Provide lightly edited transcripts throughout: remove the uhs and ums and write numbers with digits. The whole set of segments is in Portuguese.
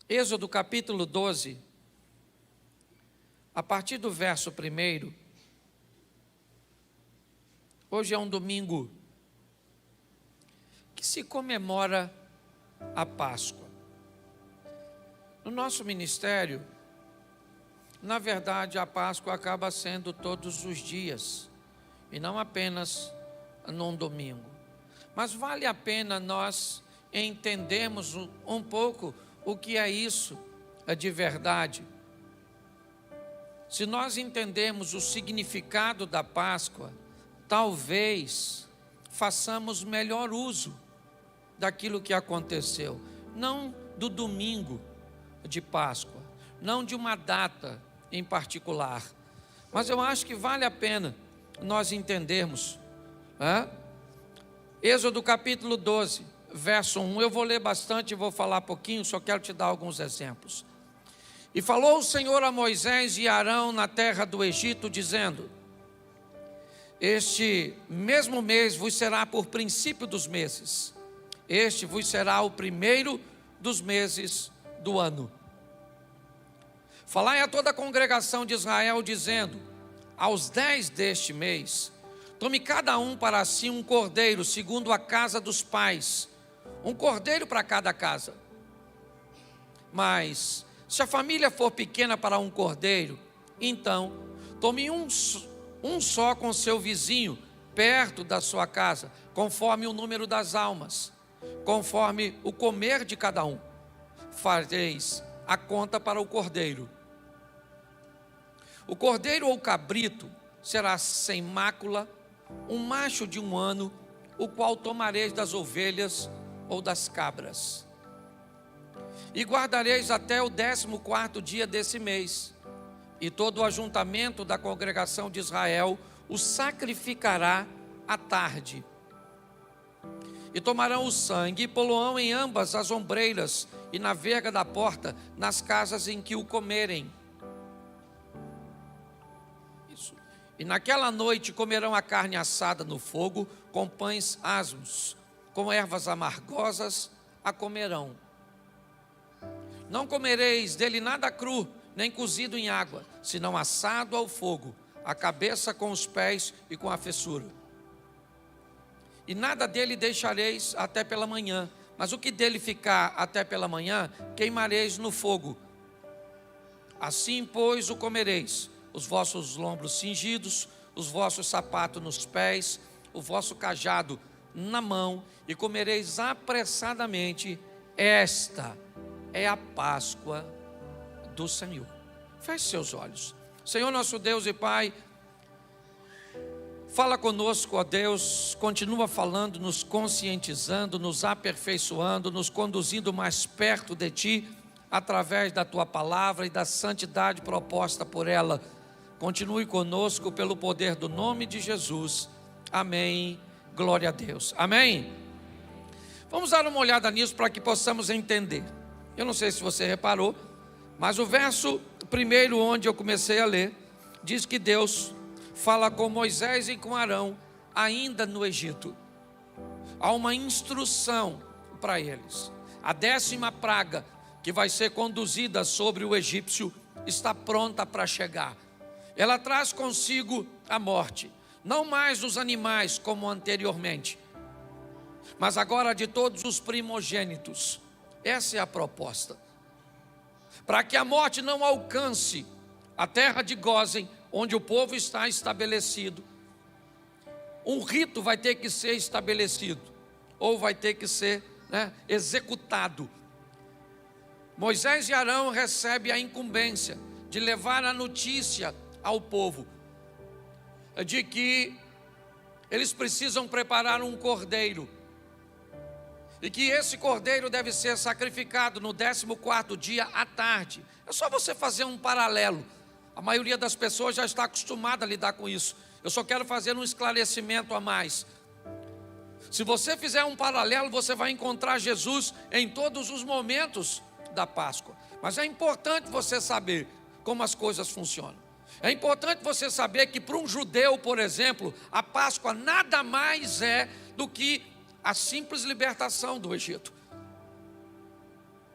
Êxodo capítulo 12, a partir do verso 1. Hoje é um domingo que se comemora a Páscoa. No nosso ministério, na verdade, a Páscoa acaba sendo todos os dias, e não apenas num domingo. Mas vale a pena nós entendermos um pouco o que é isso de verdade. Se nós entendermos o significado da Páscoa, talvez façamos melhor uso daquilo que aconteceu, não do domingo de Páscoa, não de uma data em particular, mas eu acho que vale a pena nós entendermos. Êxodo capítulo 12, verso 1, eu vou ler bastante e vou falar pouquinho, só quero te dar alguns exemplos. E falou o Senhor a Moisés e Arão na terra do Egito, dizendo: este mesmo mês vos será por princípio dos meses, este vos será o primeiro dos meses do ano. Falai a toda a congregação de Israel, dizendo: aos 10 deste mês, tome cada um para si um cordeiro, segundo a casa dos pais, um cordeiro para cada casa. Mas, se a família for pequena para um cordeiro, então, tome um só com seu vizinho, perto da sua casa, conforme o número das almas, conforme o comer de cada um. Fareis a conta para o cordeiro. O cordeiro ou cabrito será sem mácula, um macho de 1 ano, o qual tomareis das ovelhas ou das cabras. E guardareis até o 14º dia desse mês, e todo o ajuntamento da congregação de Israel o sacrificará à tarde. E tomarão o sangue e pô-lo-ão em ambas as ombreiras e na verga da porta, nas casas em que o comerem. E naquela noite comerão a carne assada no fogo, com pães asmos, com ervas amargosas a comerão. Não comereis dele nada cru, nem cozido em água, senão assado ao fogo, a cabeça com os pés e com a fessura. E nada dele deixareis até pela manhã, mas o que dele ficar até pela manhã, queimareis no fogo. Assim, pois, o comereis: os vossos lombos cingidos, os vossos sapatos nos pés, o vosso cajado na mão, e comereis apressadamente. Esta é a Páscoa do Senhor. Feche seus olhos. Senhor nosso Deus e Pai, fala conosco, ó Deus, continua falando, nos conscientizando, nos aperfeiçoando, nos conduzindo mais perto de Ti, através da Tua palavra e da santidade proposta por ela. Continue conosco pelo poder do nome de Jesus. Amém. Glória a Deus. Amém. Vamos dar uma olhada nisso para que possamos entender. Eu não sei se você reparou, mas o verso 1, onde eu comecei a ler, diz que Deus fala com Moisés e com Arão ainda no Egito. Há uma instrução para eles. A 10ª praga que vai ser conduzida sobre o egípcio está pronta para chegar. Ela traz consigo a morte, não mais dos animais como anteriormente, mas agora de todos os primogênitos. Essa é a proposta. Para que a morte não alcance a terra de Gósen, onde o povo está estabelecido, um rito vai ter que ser estabelecido, ou vai ter que ser executado. Moisés e Arão recebem a incumbência de levar a notícia ao povo de que eles precisam preparar um cordeiro, e que esse cordeiro deve ser sacrificado no 14º dia à tarde. É só você fazer um paralelo. A maioria das pessoas já está acostumada a lidar com isso. Eu só quero fazer um esclarecimento a mais. Se você fizer um paralelo, você vai encontrar Jesus em todos os momentos da Páscoa. Mas é importante você saber como as coisas funcionam. É importante você saber que para um judeu, por exemplo, a Páscoa nada mais é do que a simples libertação do Egito.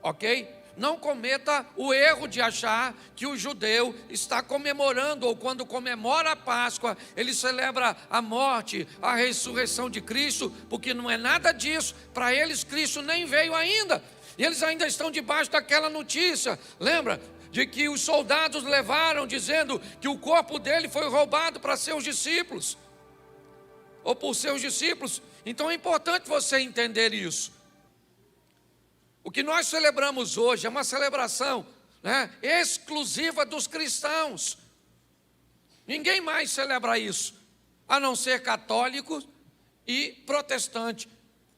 Ok? Não cometa o erro de achar que o judeu está comemorando, ou quando comemora a Páscoa, ele celebra a morte, a ressurreição de Cristo, porque não é nada disso. Para eles, Cristo nem veio ainda. E eles ainda estão debaixo daquela notícia, lembra? De que os soldados levaram, dizendo que o corpo dele foi roubado para seus discípulos, ou por seus discípulos. Então é importante você entender isso. O que nós celebramos hoje é uma celebração, exclusiva dos cristãos. Ninguém mais celebra isso, a não ser católico e protestante,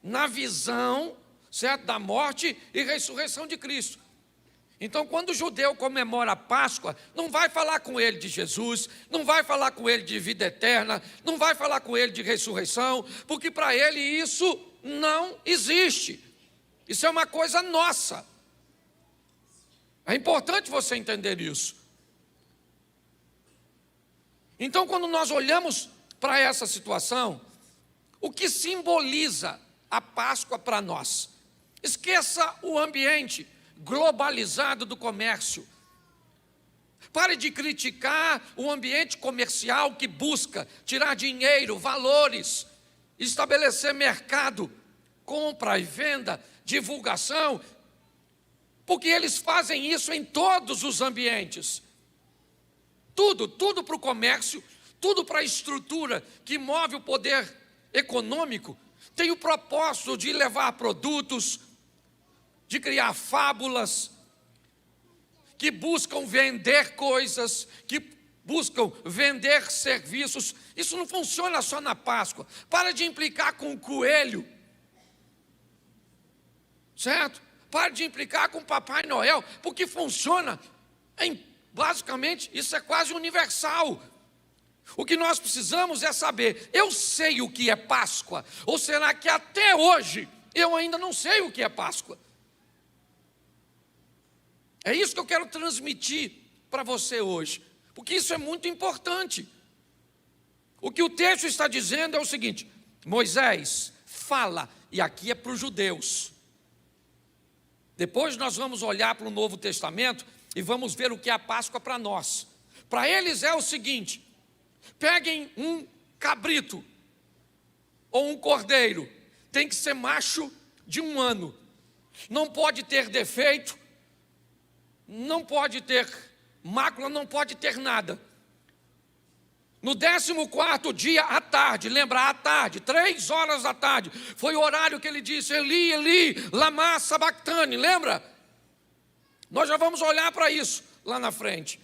na visão, certo, da morte e ressurreição de Cristo. Então, quando o judeu comemora a Páscoa, não vai falar com ele de Jesus, não vai falar com ele de vida eterna, não vai falar com ele de ressurreição, porque para ele isso não existe. Isso é uma coisa nossa. É importante você entender isso. Então, quando nós olhamos para essa situação, o que simboliza a Páscoa para nós? Esqueça o ambiente globalizado do comércio. Pare de criticar o ambiente comercial que busca tirar dinheiro, valores, estabelecer mercado, compra e venda, divulgação, porque eles fazem isso em todos os ambientes. Tudo para o comércio, tudo para a estrutura que move o poder econômico, tem o propósito de levar produtos, de criar fábulas, que buscam vender coisas, que buscam vender serviços. Isso não funciona só na Páscoa. Para de implicar com o coelho, certo? Para de implicar com o Papai Noel, porque funciona basicamente, isso é quase universal. O que nós precisamos é saber, eu sei o que é Páscoa, ou será que até hoje eu ainda não sei o que é Páscoa? É isso que eu quero transmitir para você hoje, porque isso é muito importante. O que o texto está dizendo é o seguinte: Moisés fala, e aqui é para os judeus. Depois nós vamos olhar para o Novo Testamento e vamos ver o que é a Páscoa para nós. Para eles é o seguinte: peguem um cabrito ou um cordeiro, tem que ser macho de 1 ano, não pode ter defeito, não pode ter mácula, não pode ter nada. No 14º dia à tarde, lembra, à tarde, 3 horas da tarde, foi o horário que ele disse: Eli, Eli, lama sabachthani, lembra? Nós já vamos olhar para isso lá na frente.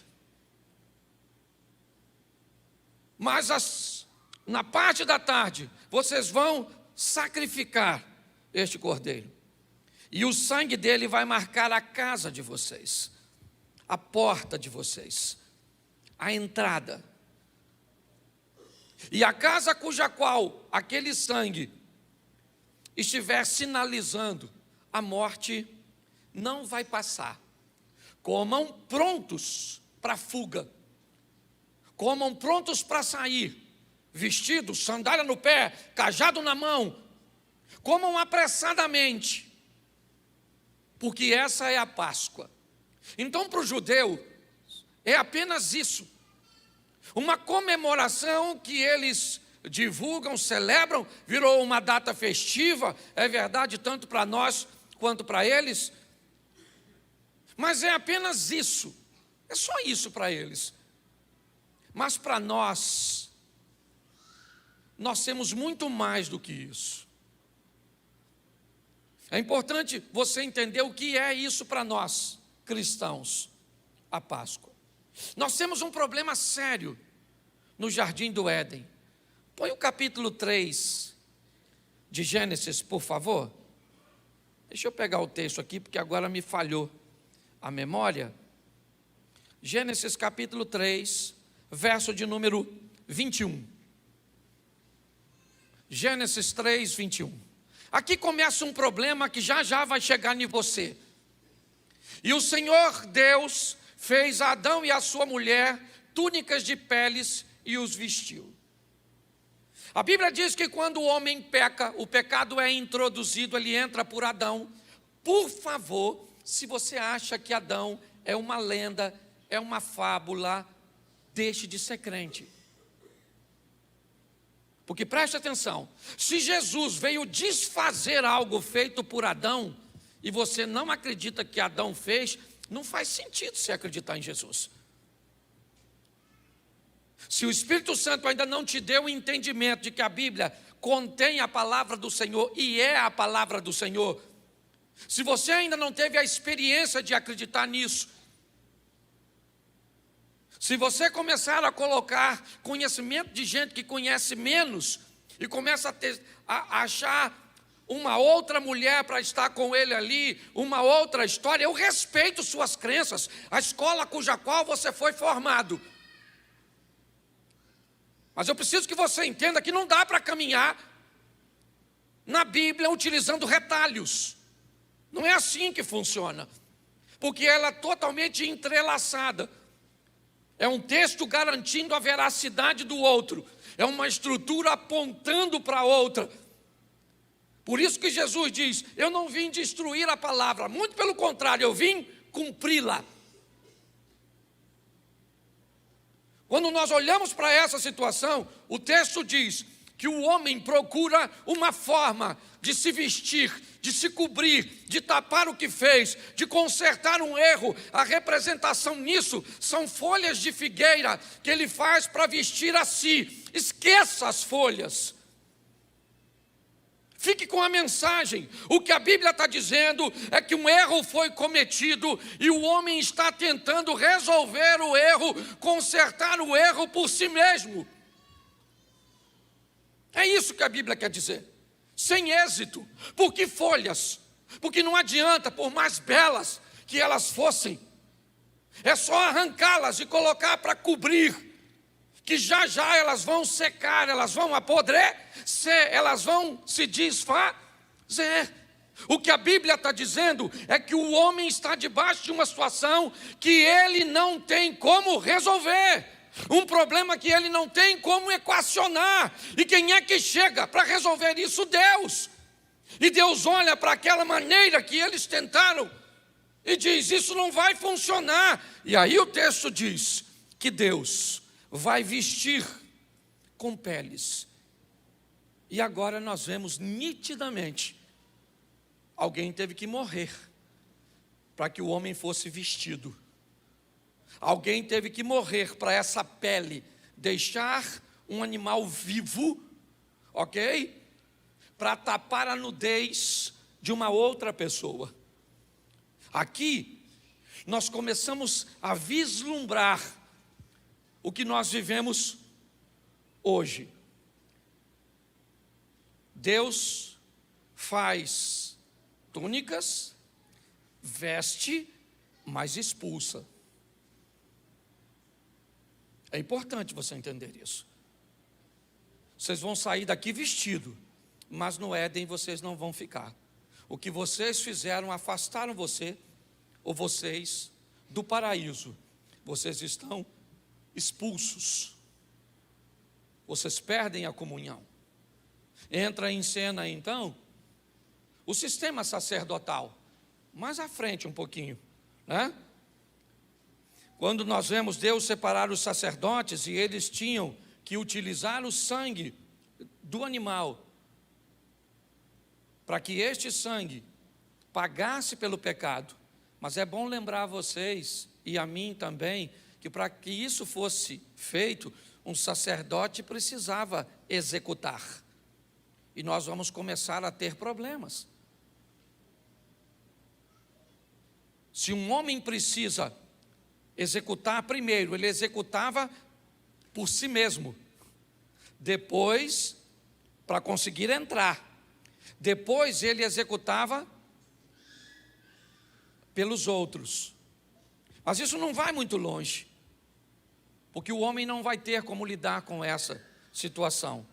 Mas na parte da tarde, vocês vão sacrificar este cordeiro. E o sangue dele vai marcar a casa de vocês, a porta de vocês, a entrada. E a casa cuja qual aquele sangue estiver sinalizando a morte, não vai passar. Comam prontos para fuga, comam prontos para sair, vestidos, sandália no pé, cajado na mão, comam apressadamente, porque essa é a Páscoa. Então, para o judeu, é apenas isso, uma comemoração que eles divulgam, celebram, virou uma data festiva, é verdade, tanto para nós quanto para eles, mas é apenas isso, é só isso para eles. Mas para nós temos muito mais do que isso. É importante você entender o que é isso para nós, cristãos, a Páscoa. Nós temos um problema sério no Jardim do Éden. Põe o capítulo 3 de Gênesis, por favor. Deixa eu pegar o texto aqui, porque agora me falhou a memória. Gênesis capítulo 3, verso de número 21. Gênesis 3, 21. Aqui começa um problema que já vai chegar em você. E o Senhor Deus fez a Adão e a sua mulher túnicas de peles e os vestiu. A Bíblia diz que quando o homem peca, o pecado é introduzido, ele entra por Adão. Por favor, se você acha que Adão é uma lenda, é uma fábula, deixe de ser crente. Porque preste atenção, se Jesus veio desfazer algo feito por Adão, e você não acredita que Adão fez, não faz sentido você acreditar em Jesus. Se o Espírito Santo ainda não te deu o entendimento de que a Bíblia contém a palavra do Senhor e é a palavra do Senhor, se você ainda não teve a experiência de acreditar nisso, se você começar a colocar conhecimento de gente que conhece menos e começa a achar uma outra mulher para estar com ele ali, uma outra história, eu respeito suas crenças, a escola cuja qual você foi formado. Mas eu preciso que você entenda que não dá para caminhar na Bíblia utilizando retalhos. Não é assim que funciona, porque ela é totalmente entrelaçada. É um texto garantindo a veracidade do outro, é uma estrutura apontando para a outra. Por isso que Jesus diz, eu não vim destruir a palavra, muito pelo contrário, eu vim cumpri-la. Quando nós olhamos para essa situação, o texto diz que o homem procura uma forma de se vestir, de se cobrir, de tapar o que fez, de consertar um erro. A representação nisso são folhas de figueira que ele faz para vestir a si. Esqueça as folhas. Fique com a mensagem. O que a Bíblia está dizendo é que um erro foi cometido e o homem está tentando resolver o erro, consertar o erro por si mesmo. É isso que a Bíblia quer dizer. Sem êxito. Por que folhas? Porque não adianta, por mais belas que elas fossem, é só arrancá-las e colocar para cobrir, que já já elas vão secar, elas vão apodrecer, elas vão se desfazer. O que a Bíblia está dizendo é que o homem está debaixo de uma situação que ele não tem como resolver. Um problema que ele não tem como equacionar. E quem é que chega para resolver isso? Deus. E Deus olha para aquela maneira que eles tentaram e diz, isso não vai funcionar. E aí o texto diz que Deus vai vestir com peles. E agora nós vemos nitidamente, alguém teve que morrer para que o homem fosse vestido. Alguém teve que morrer para essa pele deixar um animal vivo, ok? Para tapar a nudez de uma outra pessoa. Aqui, nós começamos a vislumbrar o que nós vivemos hoje. Deus faz túnicas, veste, mas expulsa. É importante você entender isso. Vocês vão sair daqui vestido, mas no Éden vocês não vão ficar. O que vocês fizeram afastaram você, ou vocês, do paraíso. Vocês estão expulsos. Vocês perdem a comunhão. Entra em cena então o sistema sacerdotal, mais à frente um pouquinho, né? Quando nós vemos Deus separar os sacerdotes e eles tinham que utilizar o sangue do animal para que este sangue pagasse pelo pecado. Mas é bom lembrar a vocês e a mim também que para que isso fosse feito, um sacerdote precisava executar. E nós vamos começar a ter problemas. Se um homem precisa executar primeiro, ele executava por si mesmo. Depois, para conseguir entrar. Depois ele executava pelos outros. Mas isso não vai muito longe, porque o homem não vai ter como lidar com essa situação.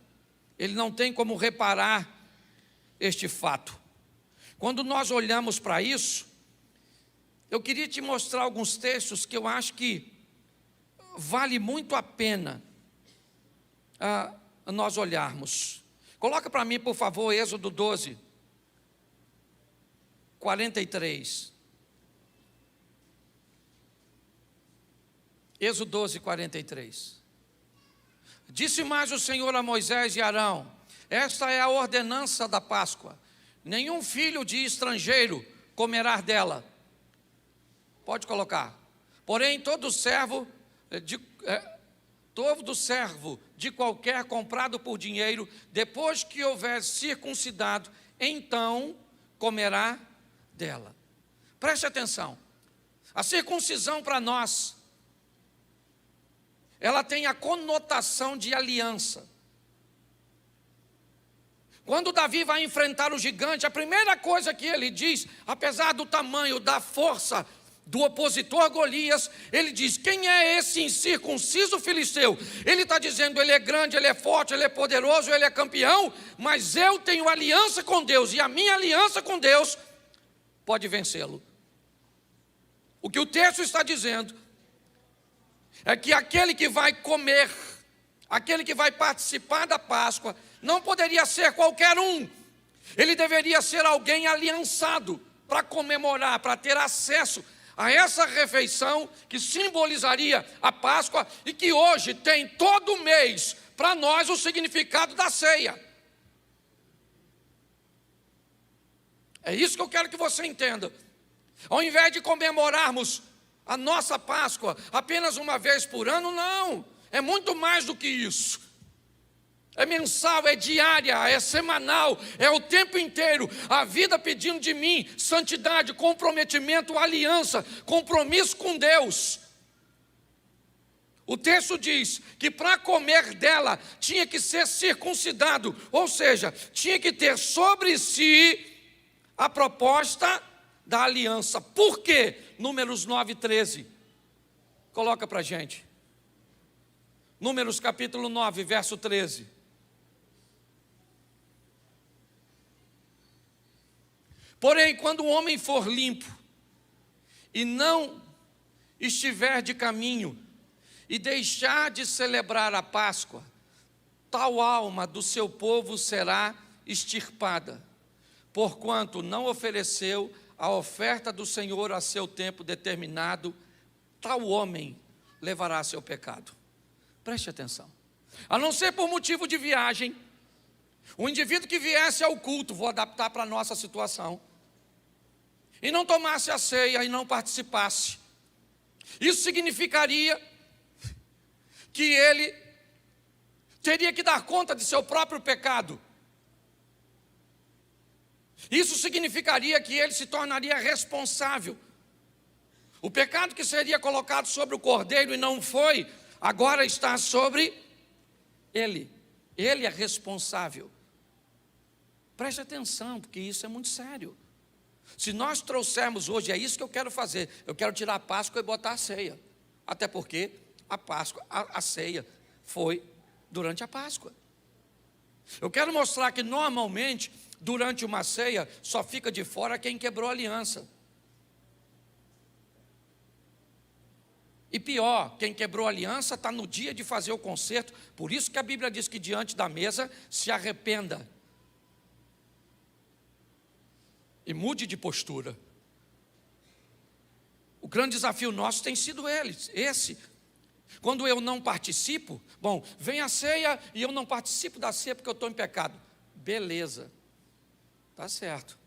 Ele não tem como reparar este fato. Quando nós olhamos para isso, eu queria te mostrar alguns textos que eu acho que vale muito a pena nós olharmos. Coloca para mim, por favor, Êxodo 12, 43. Êxodo 12, 43. Disse mais o Senhor a Moisés e Arão: esta é a ordenança da Páscoa. Nenhum filho de estrangeiro comerá dela. Pode colocar. Porém, todo servo de qualquer comprado por dinheiro, depois que houver circuncidado, então comerá dela. Preste atenção. A circuncisão para nós, ela tem a conotação de aliança. Quando Davi vai enfrentar o gigante, a primeira coisa que ele diz, apesar do tamanho, da força do opositor Golias, ele diz: quem é esse incircunciso filisteu? Ele está dizendo: ele é grande, ele é forte, ele é poderoso, ele é campeão, mas eu tenho aliança com Deus, e a minha aliança com Deus pode vencê-lo. O que o texto está dizendo é que aquele que vai comer, aquele que vai participar da Páscoa, não poderia ser qualquer um. Ele deveria ser alguém aliançado para comemorar, para ter acesso a essa refeição que simbolizaria a Páscoa e que hoje tem todo mês para nós o significado da ceia. É isso que eu quero que você entenda. Ao invés de comemorarmos a nossa Páscoa apenas uma vez por ano, não, é muito mais do que isso. É mensal, é diária, é semanal, é o tempo inteiro. A vida pedindo de mim santidade, comprometimento, aliança, compromisso com Deus. O texto diz que para comer dela tinha que ser circuncidado, ou seja, tinha que ter sobre si a proposta da aliança. Por quê? Números 9, 13. Coloca para a gente. Números capítulo 9, verso 13. Porém, quando o homem for limpo e não estiver de caminho e deixar de celebrar a Páscoa, tal alma do seu povo será extirpada, porquanto não ofereceu a oferta do Senhor a seu tempo determinado, tal homem levará seu pecado. Preste atenção. A não ser por motivo de viagem, o indivíduo que viesse ao culto, vou adaptar para a nossa situação, e não tomasse a ceia e não participasse, isso significaria que ele teria que dar conta de seu próprio pecado. Isso significaria que ele se tornaria responsável. O pecado que seria colocado sobre o cordeiro e não foi, agora está sobre ele. Ele é responsável. Preste atenção, porque isso é muito sério. Se nós trouxermos hoje, é isso que eu quero fazer. Eu quero tirar a Páscoa e botar a ceia. Até porque a Páscoa, a ceia foi durante a Páscoa. Eu quero mostrar que normalmente, durante uma ceia, só fica de fora quem quebrou a aliança. E pior, quem quebrou a aliança está no dia de fazer o concerto. Por isso que a Bíblia diz que diante da mesa se arrependa e mude de postura. O grande desafio nosso tem sido esse. Quando eu não participo, bom, vem a ceia e eu não participo da ceia porque eu estou em pecado. Beleza, está certo.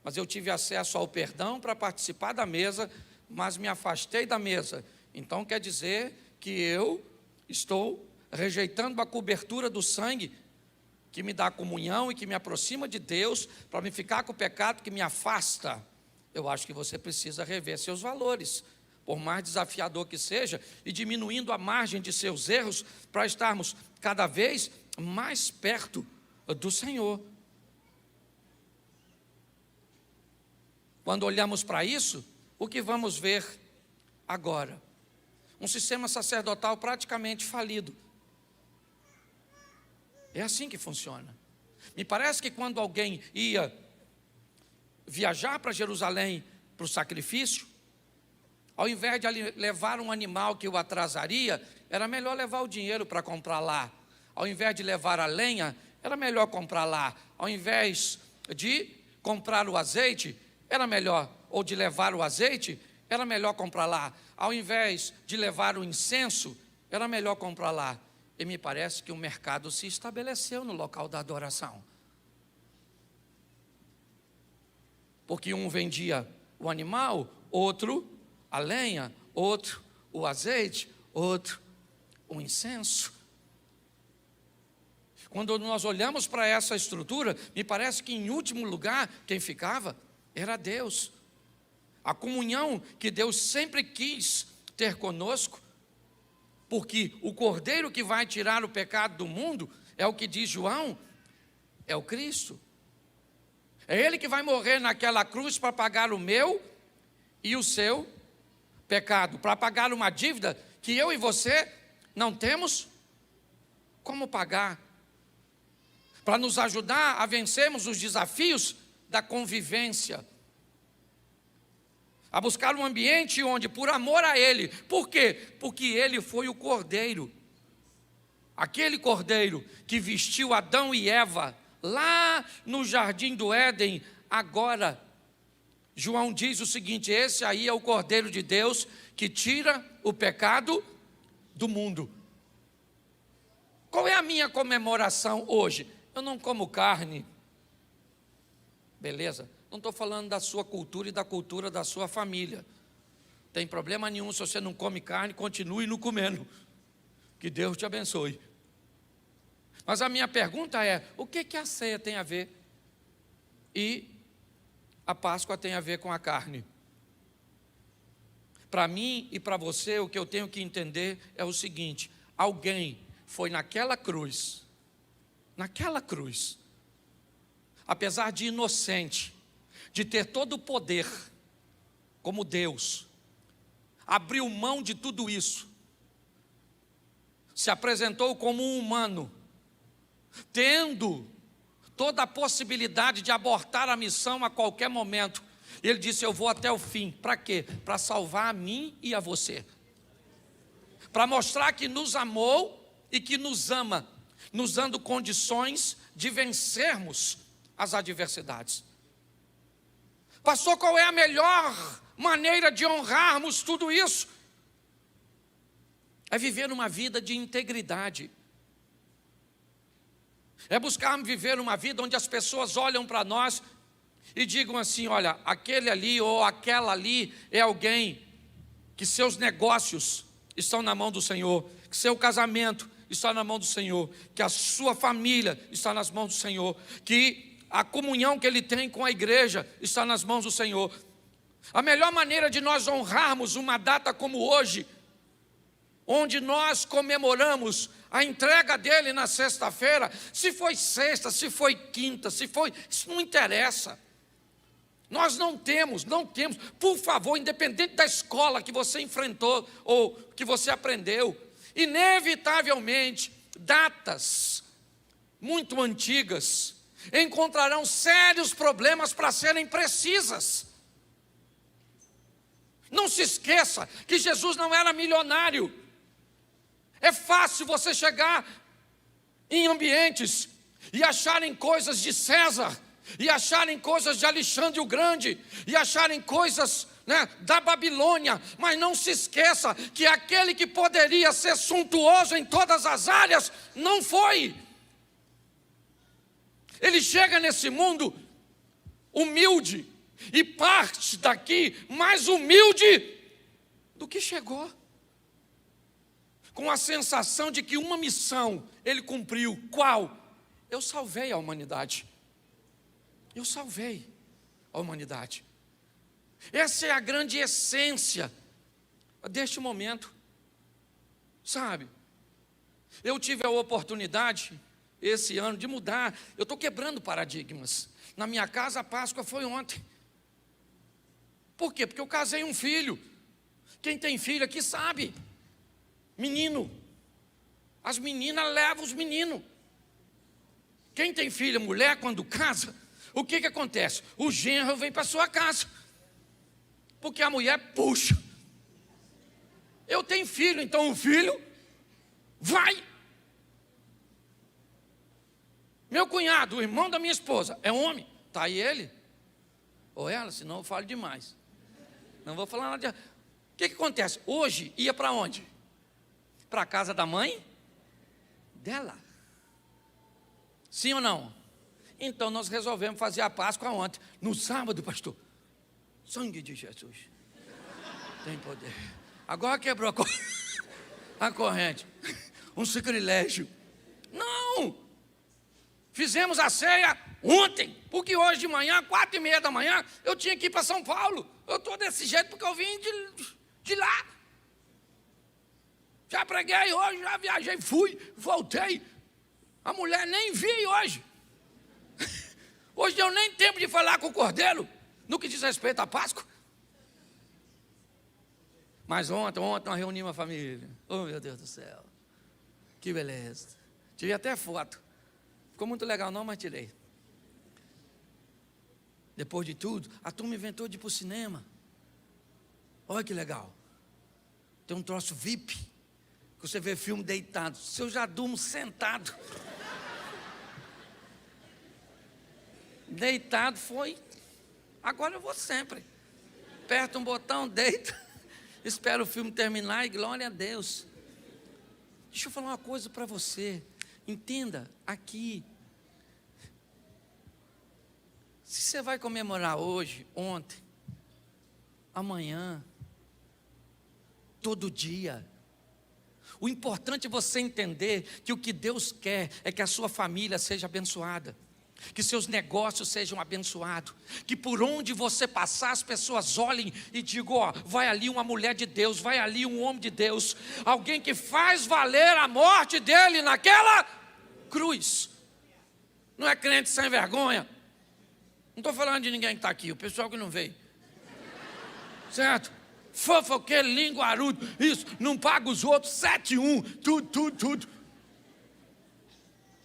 Mas eu tive acesso ao perdão para participar da mesa, mas me afastei da mesa. Então quer dizer que eu estou rejeitando a cobertura do sangue que me dá comunhão e que me aproxima de Deus, para me ficar com o pecado que me afasta. Eu acho que você precisa rever seus valores, por mais desafiador que seja, e diminuindo a margem de seus erros, para estarmos cada vez mais perto do Senhor. Quando olhamos para isso, o que vamos ver agora? Um sistema sacerdotal praticamente falido. É assim que funciona. Me parece que quando alguém ia viajar para Jerusalém para o sacrifício, ao invés de levar um animal que o atrasaria, era melhor levar o dinheiro para comprar lá. Ao invés de levar a lenha, era melhor comprar lá. Ao invés de comprar o azeite, era melhor, ou de levar o azeite, Era melhor comprar lá. Ao invés de levar o incenso, era melhor comprar lá. E me parece que o mercado se estabeleceu no local da adoração. Porque um vendia o animal, outro a lenha, outro o azeite, outro o incenso. Quando nós olhamos para essa estrutura, me parece que em último lugar, quem ficava era Deus. A comunhão que Deus sempre quis ter conosco, porque o Cordeiro que vai tirar o pecado do mundo, é o que diz João, é o Cristo. É Ele que vai morrer naquela cruz para pagar o meu e o seu pecado, para pagar uma dívida que eu e você não temos como pagar, para nos ajudar a vencermos os desafios da convivência, a buscar um ambiente onde, por amor a Ele, por quê? Porque Ele foi o Cordeiro, aquele Cordeiro que vestiu Adão e Eva lá no jardim do Éden. Agora, João diz o seguinte: esse aí é o Cordeiro de Deus que tira o pecado do mundo. Qual é a minha comemoração hoje? Eu não como carne, beleza? Não estou falando da sua cultura e da cultura da sua família. Não tem problema nenhum se você não come carne, continue não comendo. Que Deus te abençoe. Mas a minha pergunta é: o que a ceia tem a ver? E a Páscoa tem a ver com a carne? Para mim e para você, o que eu tenho que entender é o seguinte: alguém foi naquela cruz, apesar de inocente, de ter todo o poder, como Deus, abriu mão de tudo isso, se apresentou como um humano, tendo toda a possibilidade de abortar a missão a qualquer momento. Ele disse: eu vou até o fim. Para quê? Para salvar a mim e a você, para mostrar que nos amou e que nos ama, nos dando condições de vencermos as adversidades. Pastor, qual é a melhor maneira de honrarmos tudo isso? É viver uma vida de integridade. É buscar viver uma vida onde as pessoas olham para nós e digam assim: olha, aquele ali ou aquela ali é alguém que seus negócios estão na mão do Senhor, que seu casamento está na mão do Senhor, que a sua família está nas mãos do Senhor, que a comunhão que ele tem com a igreja está nas mãos do Senhor. A melhor maneira de nós honrarmos uma data como hoje, onde nós comemoramos a entrega dele na sexta-feira, se foi sexta, se foi quinta, se foi, isso não interessa. Nós não temos, por favor, independente da escola que você enfrentou ou que você aprendeu, inevitavelmente, datas muito antigas encontrarão sérios problemas para serem precisas. Não se esqueça que Jesus não era milionário. É fácil você chegar em ambientes e acharem coisas de César, e acharem coisas de Alexandre o Grande, e acharem coisas da Babilônia, mas não se esqueça que aquele que poderia ser suntuoso em todas as áreas, não foi. Ele chega nesse mundo humilde, e parte daqui mais humilde do que chegou, com a sensação de que uma missão ele cumpriu. Qual? Eu salvei a humanidade. Eu salvei a humanidade. Essa é a grande essência deste momento, sabe? Eu tive a oportunidade esse ano de mudar. Eu estou quebrando paradigmas. Na minha casa a Páscoa foi ontem. Por quê? Porque eu casei um filho. Quem tem filho aqui sabe. Menino. As meninas levam os meninos. Quem tem filha, mulher, quando casa, o que acontece? O genro vem para sua casa, porque a mulher puxa. Eu tenho filho, então o filho vai. Meu cunhado, o irmão da minha esposa, é homem. Está aí ele, ou ela, senão eu falo demais. Não vou falar nada de... O que acontece? Hoje ia para onde? Para a casa da mãe dela. Sim ou não? Então nós resolvemos fazer a Páscoa ontem, no sábado, pastor. Sangue de Jesus tem poder. Agora quebrou a corrente. Um sacrilégio. Não! Fizemos a ceia ontem, porque hoje de manhã, 4:30 da manhã, eu tinha que ir para São Paulo. Eu estou desse jeito porque eu vim de lá. Já preguei hoje, já viajei, fui, voltei. A mulher nem vi hoje. Hoje deu nem tempo de falar com o cordeiro, no que diz respeito à Páscoa. Mas ontem nós reunimos a família. Oh, meu Deus do céu. Que beleza. Tirei até foto. Ficou muito legal não, mas tirei. Depois de tudo, a turma inventou de ir para o cinema. Olha que legal. Tem um troço VIP, que você vê filme deitado. Se eu já durmo sentado. Deitado foi. Agora eu vou sempre. Aperta um botão, deita. Espero o filme terminar e glória a Deus. Deixa eu falar uma coisa para você. Entenda, aqui. Se você vai comemorar hoje, ontem, amanhã, todo dia. O importante é você entender que o que Deus quer é que a sua família seja abençoada. Que seus negócios sejam abençoados, que por onde você passar as pessoas olhem e digam, ó, vai ali uma mulher de Deus, vai ali um homem de Deus, alguém que faz valer a morte dele naquela cruz. Não é crente sem vergonha. Não estou falando de ninguém que está aqui, o pessoal que não veio, certo? Fofoqueiro, linguarudo, isso, não paga os outros, 7-1, tudo.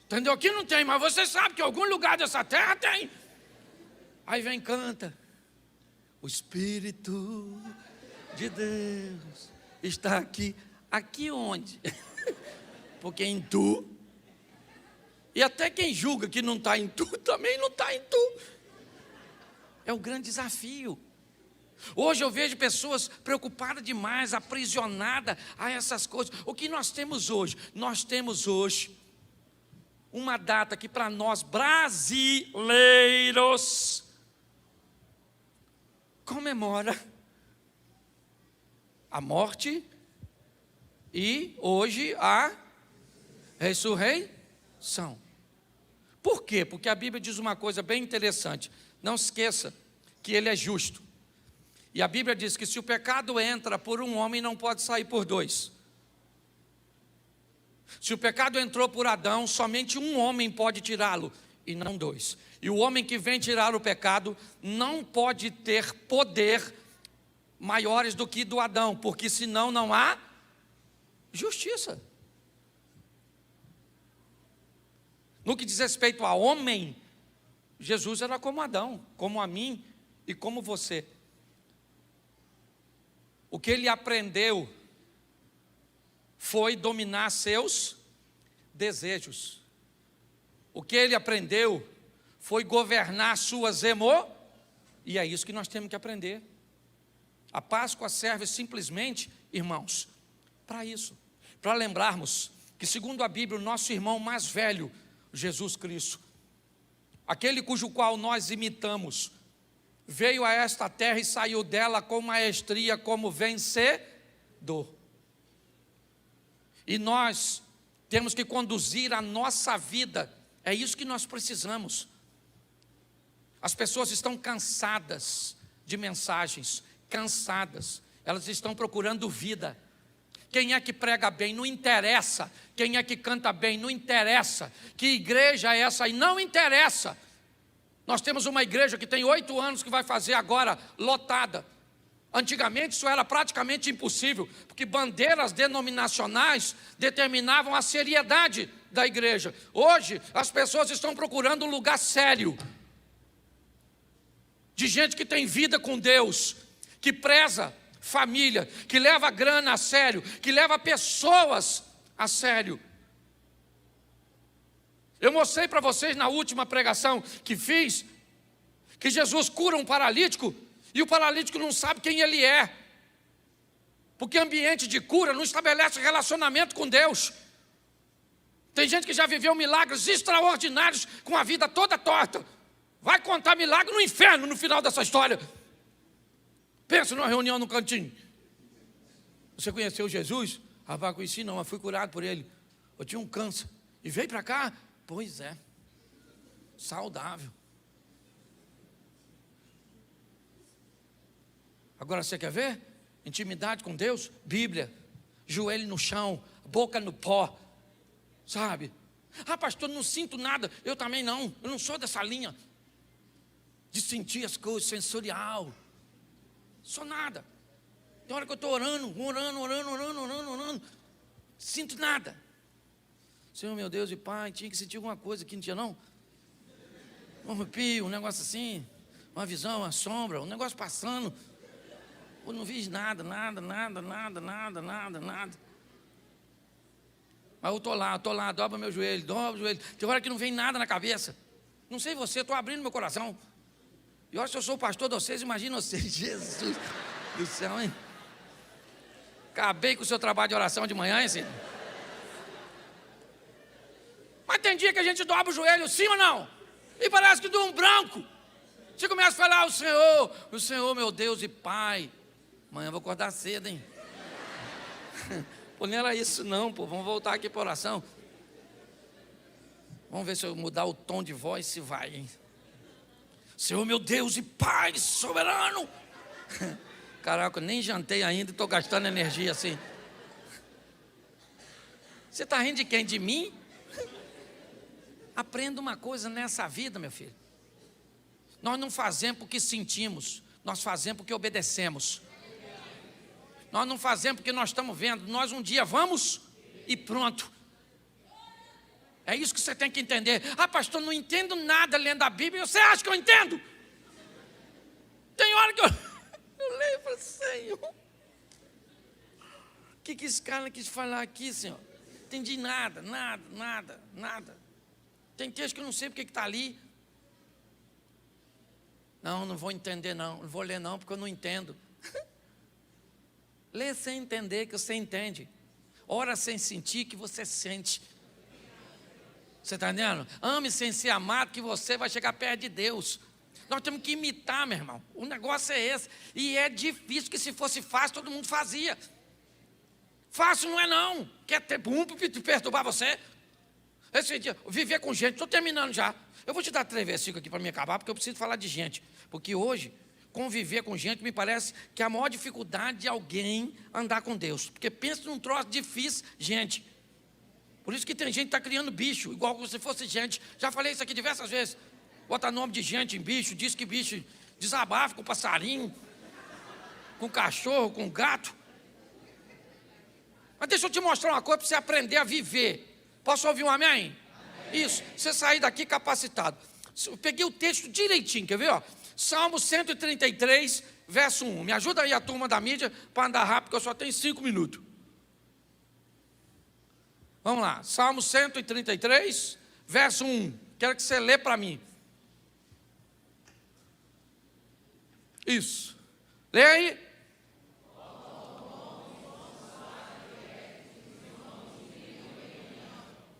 Entendeu? Aqui não tem, mas você sabe que em algum lugar dessa terra tem. Aí vem canta. O Espírito de Deus está aqui. Aqui onde? Porque em tu. E até quem julga que não está em tu, também não está em tu. É o grande desafio. Hoje eu vejo pessoas preocupadas demais, aprisionadas a essas coisas. O que nós temos hoje? Nós temos hoje uma data que para nós brasileiros comemora a morte e hoje a ressurreição. Por quê? Porque a Bíblia diz uma coisa bem interessante. Não se esqueça que Ele é justo. E a Bíblia diz que se o pecado entra por um homem, não pode sair por dois. Se o pecado entrou por Adão, somente um homem pode tirá-lo, e não dois. E o homem que vem tirar o pecado não pode ter poder maiores do que do Adão, porque senão não há justiça. No que diz respeito a homem, Jesus era como Adão, como a mim e como você. O que ele aprendeu foi dominar seus desejos. O que ele aprendeu foi governar suas emoções. E é isso que nós temos que aprender. A Páscoa serve simplesmente, irmãos, para isso. Para lembrarmos que, segundo a Bíblia, o nosso irmão mais velho, Jesus Cristo, aquele cujo qual nós imitamos, veio a esta terra e saiu dela com maestria como vencedor. E nós temos que conduzir a nossa vida, é isso que nós precisamos. As pessoas estão cansadas de mensagens, cansadas, elas estão procurando vida. Quem é que prega bem? Não interessa. Quem é que canta bem? Não interessa. Que igreja é essa aí? Não interessa. Nós temos uma igreja que tem 8 anos que vai fazer agora lotada. Antigamente isso era praticamente impossível, porque bandeiras denominacionais determinavam a seriedade da igreja. Hoje as pessoas estão procurando um lugar sério, de gente que tem vida com Deus, que preza família, que leva grana a sério, que leva pessoas a sério. Eu mostrei para vocês na última pregação que fiz, que Jesus cura um paralítico, E o paralítico não sabe quem ele é. Porque ambiente de cura não estabelece relacionamento com Deus. Tem gente que já viveu milagres extraordinários com a vida toda torta. Vai contar milagre no inferno no final dessa história. Pensa numa reunião no cantinho. Você conheceu Jesus? Ah, conheci não, mas fui curado por ele. Eu tinha um câncer. E veio para cá? Pois é. Saudável. Agora você quer ver? Intimidade com Deus? Bíblia. Joelho no chão, boca no pó. Sabe? Ah, pastor, não sinto nada. Eu também não. Eu não sou dessa linha de sentir as coisas, sensorial. Sou nada. Tem hora que eu estou orando. Sinto nada. Senhor, meu Deus e Pai, tinha que sentir alguma coisa aqui, não tinha não? Um arrepio, um negócio assim. Uma visão, uma sombra, um negócio passando. Eu não vi nada. Mas eu estou lá, dobra meu joelho, dobra o joelho. Tem hora que não vem nada na cabeça. Não sei você, estou abrindo meu coração. E olha, se eu sou o pastor de vocês, imagina vocês, Jesus do céu, hein? Acabei com o seu trabalho de oração de manhã, hein, Cid? Mas tem dia que a gente dobra o joelho, sim ou não? E parece que dá um branco. Você começa a falar, o Senhor, meu Deus e Pai. Amanhã eu vou acordar cedo, hein? Pô, não era isso não, pô. Vamos voltar aqui para a oração. Vamos ver se eu mudar o tom de voz, se vai, hein? Senhor, meu Deus e Pai soberano. Caraca, eu nem jantei ainda e estou gastando energia assim. Você está rindo de quem? De mim? Aprenda uma coisa nessa vida, meu filho. Nós não fazemos porque sentimos. Nós fazemos porque obedecemos. Nós não fazemos porque nós estamos vendo. Nós um dia vamos e pronto. É isso que você tem que entender. Ah, pastor, não entendo nada lendo a Bíblia. Você acha que eu entendo? Tem hora que eu leio e falo, Senhor, o que esse cara quis falar aqui, Senhor? Entendi nada. Tem texto que eu não sei porque está ali. Não vou entender não. Não vou ler não, porque eu não entendo. Lê sem entender, que você entende. Ora sem sentir, que você sente. Você está entendendo? Ame sem ser amado, que você vai chegar perto de Deus. Nós temos que imitar, meu irmão. O negócio é esse. E é difícil, que se fosse fácil, todo mundo fazia. Fácil não é não. Quer ter bom para perturbar você? Esse dia, viver com gente, estou terminando já. Eu vou te dar 3 versículos aqui para me acabar, porque eu preciso falar de gente. Porque hoje, conviver com gente, me parece que é a maior dificuldade de alguém andar com Deus. Porque pensa num troço difícil, gente. Por isso que tem gente que está criando bicho, igual se fosse gente. Já falei isso aqui diversas vezes. Bota nome de gente em bicho, diz que bicho desabafa com passarinho, com cachorro, com gato. Mas deixa eu te mostrar uma coisa para você aprender a viver. Posso ouvir um amém? Amém. Isso, você sair daqui capacitado. Eu peguei o texto direitinho, quer ver? Ó? Salmo 133, verso 1. Me ajuda aí a turma da mídia para andar rápido, porque eu só tenho 5 minutos. Vamos lá, Salmo 133, verso 1. Quero que você lê para mim. Isso. Lê aí.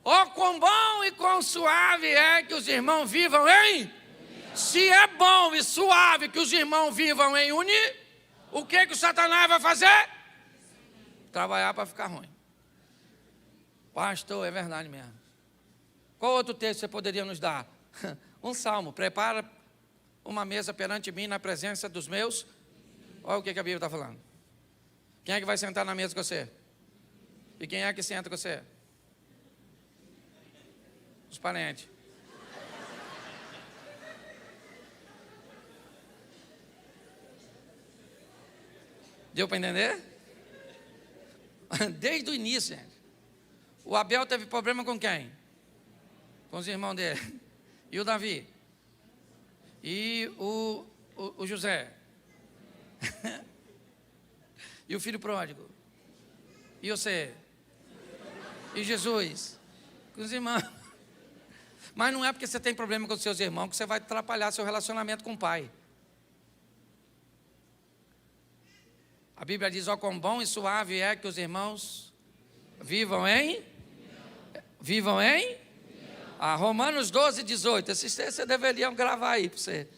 Oh, quão bom e quão suave é que os irmãos vivam em... Se é bom e suave que os irmãos vivam em unir, o que o Satanás vai fazer? Trabalhar para ficar ruim. Pastor, é verdade mesmo. Qual outro texto você poderia nos dar? Um salmo. Prepara uma mesa perante mim na presença dos meus. Olha o que a Bíblia está falando. Quem é que vai sentar na mesa com você? E quem é que senta com você? Os parentes. Deu para entender? Desde o início, gente. O Abel teve problema com quem? Com os irmãos dele. E o Davi? E o José? E o filho pródigo? E você? E Jesus? Com os irmãos. Mas não é porque você tem problema com os seus irmãos que você vai atrapalhar seu relacionamento com o pai. A Bíblia diz, ó, quão bom e suave é que os irmãos vivam em? Romanos 12, 18. Esses textos você deveria gravar aí para você.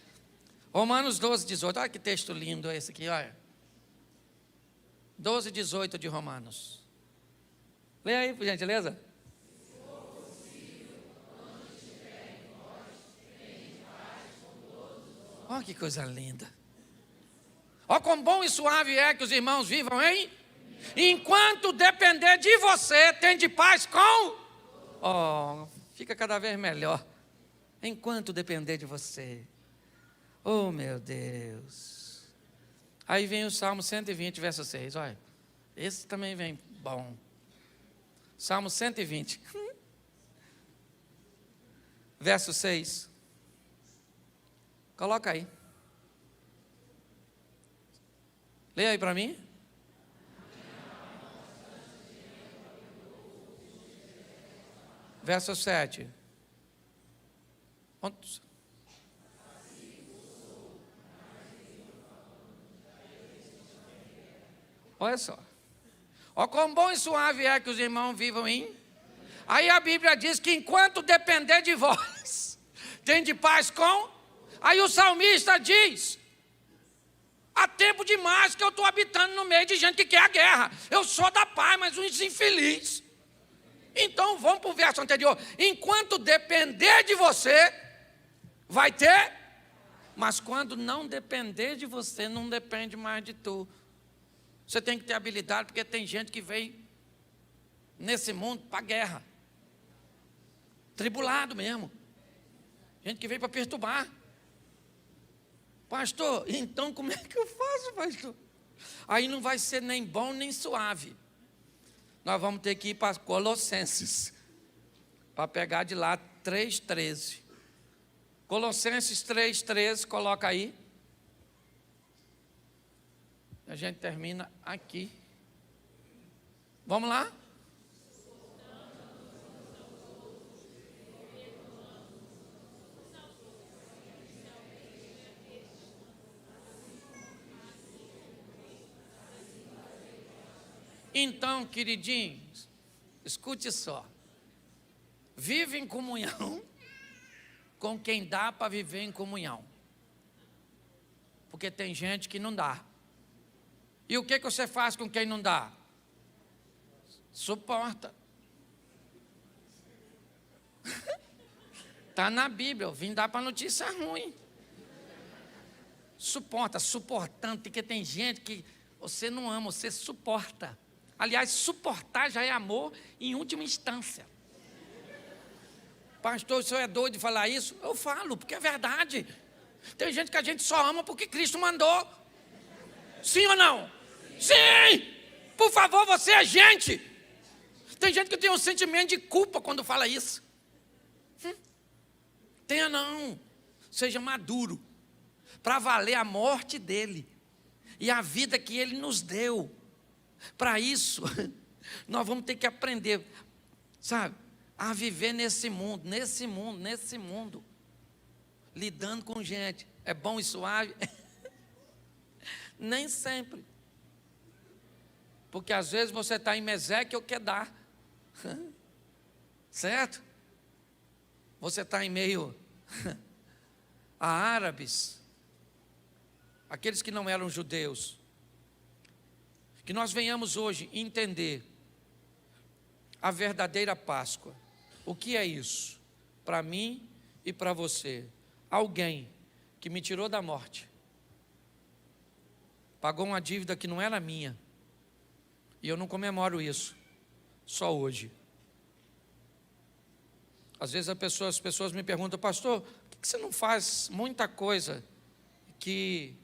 Romanos 12, 18. Olha que texto lindo esse aqui, olha. 12, 18 de Romanos. Lê aí, por gentileza. Olha que coisa linda. Ó, quão bom e suave é que os irmãos vivam, hein? Enquanto depender de você, tem de paz com? Oh, fica cada vez melhor. Enquanto depender de você. Oh, meu Deus. Aí vem o Salmo 120, verso 6. Olha, esse também vem bom. Salmo 120. Verso 6. Coloca aí. Leia aí para mim. Verso 7. Olha só. Ó, quão bom e suave é que os irmãos vivam em. Aí a Bíblia diz que enquanto depender de vós, tem de paz com. Aí o salmista diz, há tempo demais que eu estou habitando no meio de gente que quer a guerra. Eu sou da paz, mas uns infelizes. Então vamos para o verso anterior. Enquanto depender de você, vai ter. Mas quando não depender de você, não depende mais de tu. Você tem que ter habilidade, porque tem gente que vem nesse mundo para a guerra. Tribulado mesmo. Gente que vem para perturbar. Pastor, então como é que eu faço, pastor? Aí não vai ser nem bom nem suave. Nós vamos ter que ir para Colossenses, para pegar de lá 3,13. Colossenses 3,13, coloca aí. A gente termina aqui. Vamos lá? Então, queridinhos, escute só. Vive em comunhão com quem dá para viver em comunhão. Porque tem gente que não dá. E o que você faz com quem não dá? Suporta. Está na Bíblia, eu vim dar para notícia ruim. Suporta, suportando, porque tem gente que você não ama, você suporta. Aliás, suportar já é amor em última instância. Pastor, o senhor é doido de falar isso? Eu falo, porque é verdade. Tem gente que a gente só ama porque Cristo mandou. Sim ou não? Sim! Por favor, você é gente. Tem gente que tem um sentimento de culpa quando fala isso. Tenha não. Seja maduro. Para valer a morte dele. E a vida que ele nos deu. Para isso, nós vamos ter que aprender, sabe, a viver nesse mundo, lidando com gente. É bom e suave? Nem sempre. Porque às vezes você está em Meseque ou Quedar. Certo? Você está em meio a árabes, aqueles que não eram judeus. Que nós venhamos hoje entender a verdadeira Páscoa. O que é isso? Para mim e para você. Alguém que me tirou da morte. Pagou uma dívida que não era minha. E eu não comemoro isso. Só hoje. Às vezes as pessoas me perguntam, pastor, por que você não faz muita coisa que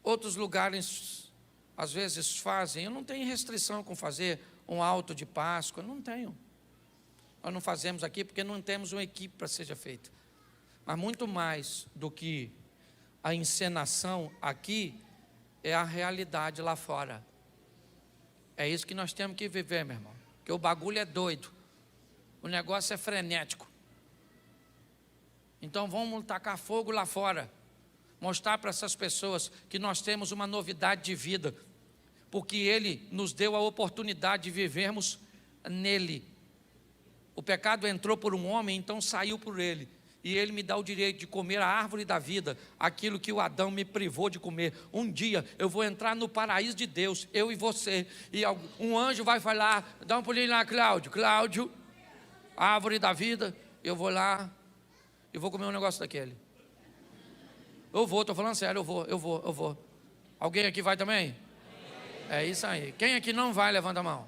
outros lugares, às vezes, fazem? Eu não tenho restrição com fazer um alto de Páscoa, não tenho. Nós não fazemos aqui porque não temos uma equipe para seja feita. Mas muito mais do que a encenação aqui, é a realidade lá fora. É isso que nós temos que viver, meu irmão. Porque o bagulho é doido. O negócio é frenético. Então vamos tacar fogo lá fora. mostrar para essas pessoas que nós temos uma novidade de vida, porque Ele nos deu a oportunidade de vivermos nele. O pecado entrou por um homem, então saiu por ele. E Ele me dá o direito de comer a árvore da vida, aquilo que o Adão me privou de comer. Um dia eu vou entrar no paraíso de Deus, eu e você. E um anjo vai falar, dá um pulinho lá, Cláudio. Cláudio, árvore da vida. Eu vou lá e vou comer um negócio daquele. Eu vou, estou falando sério, eu vou. Alguém aqui vai também? É isso aí. Quem aqui não vai, levanta a mão.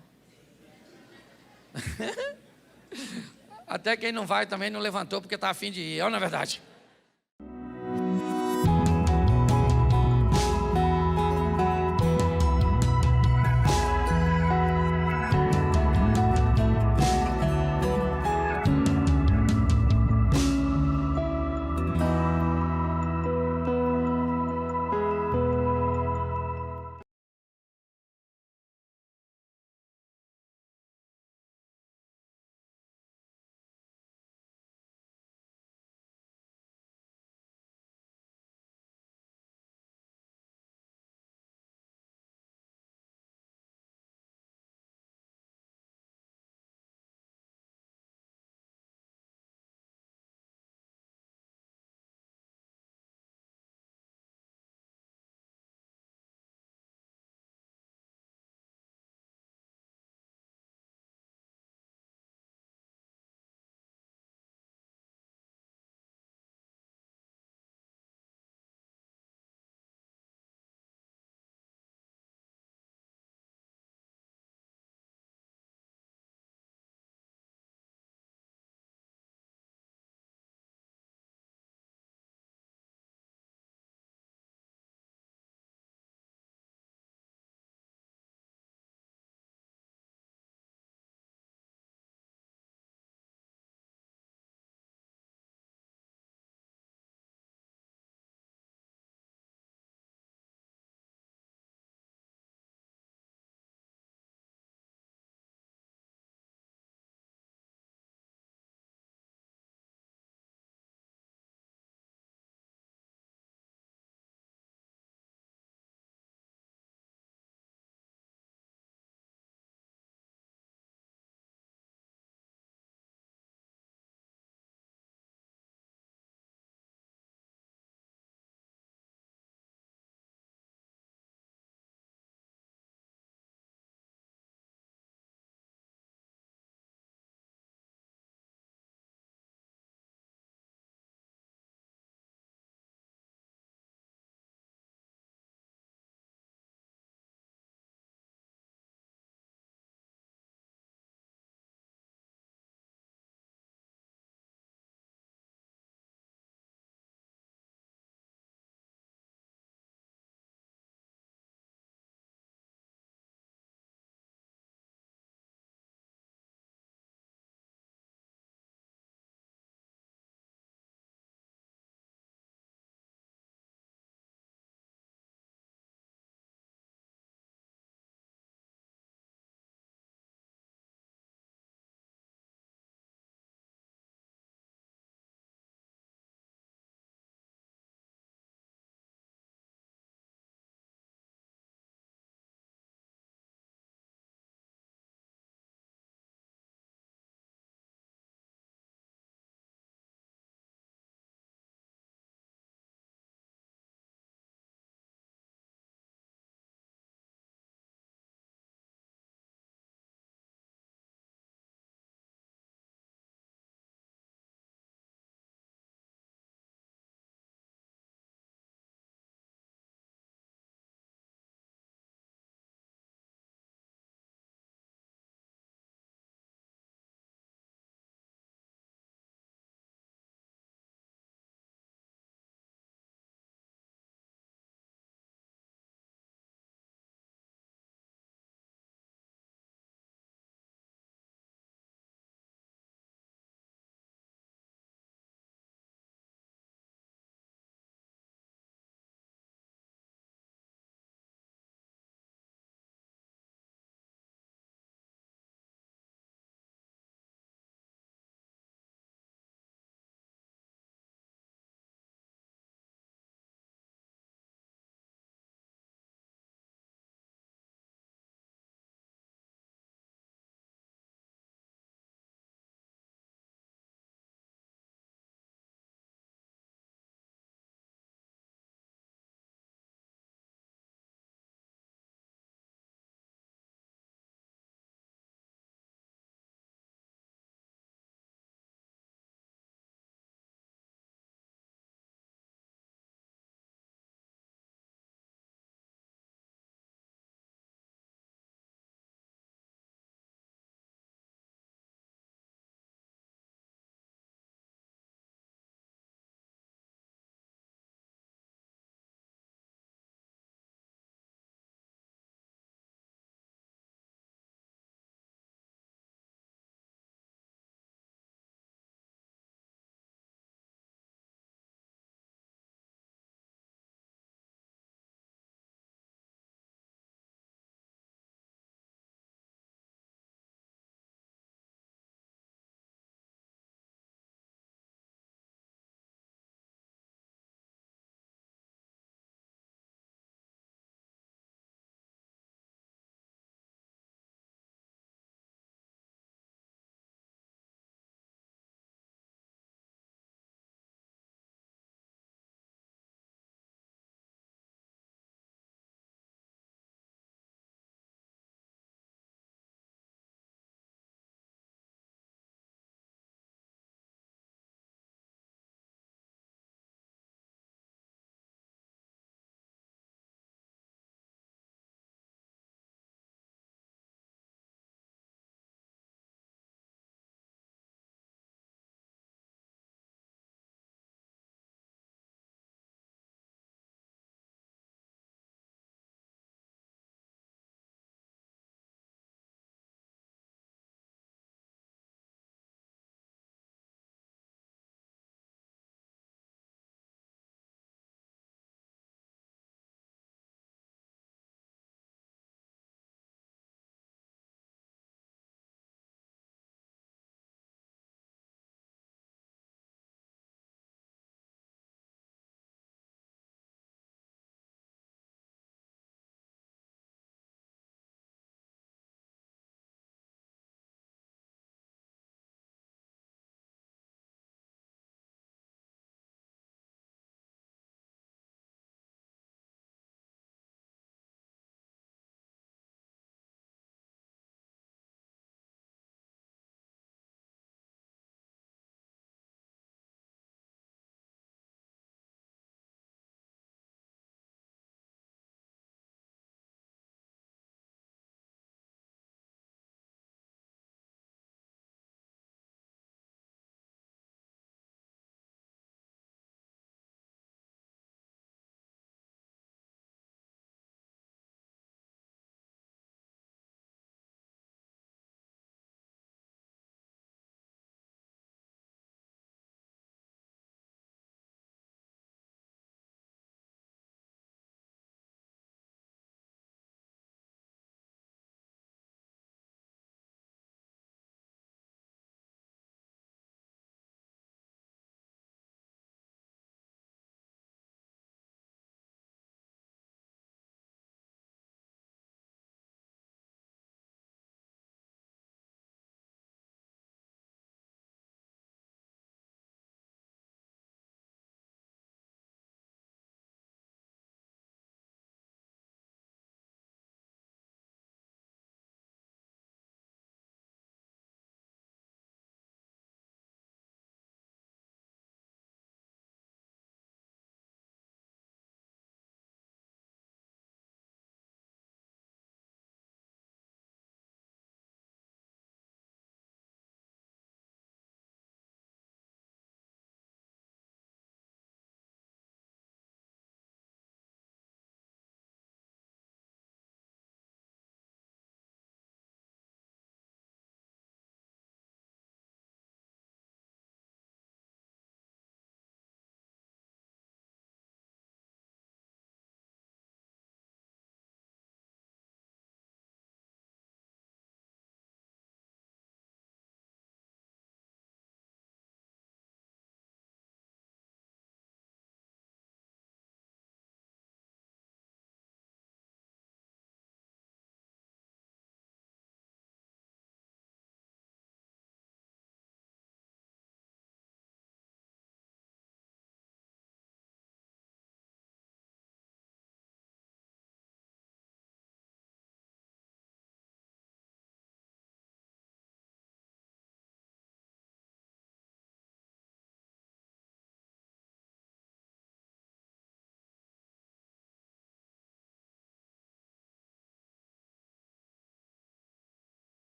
Até quem não vai também não levantou porque está a fim de ir, é ou não é verdade?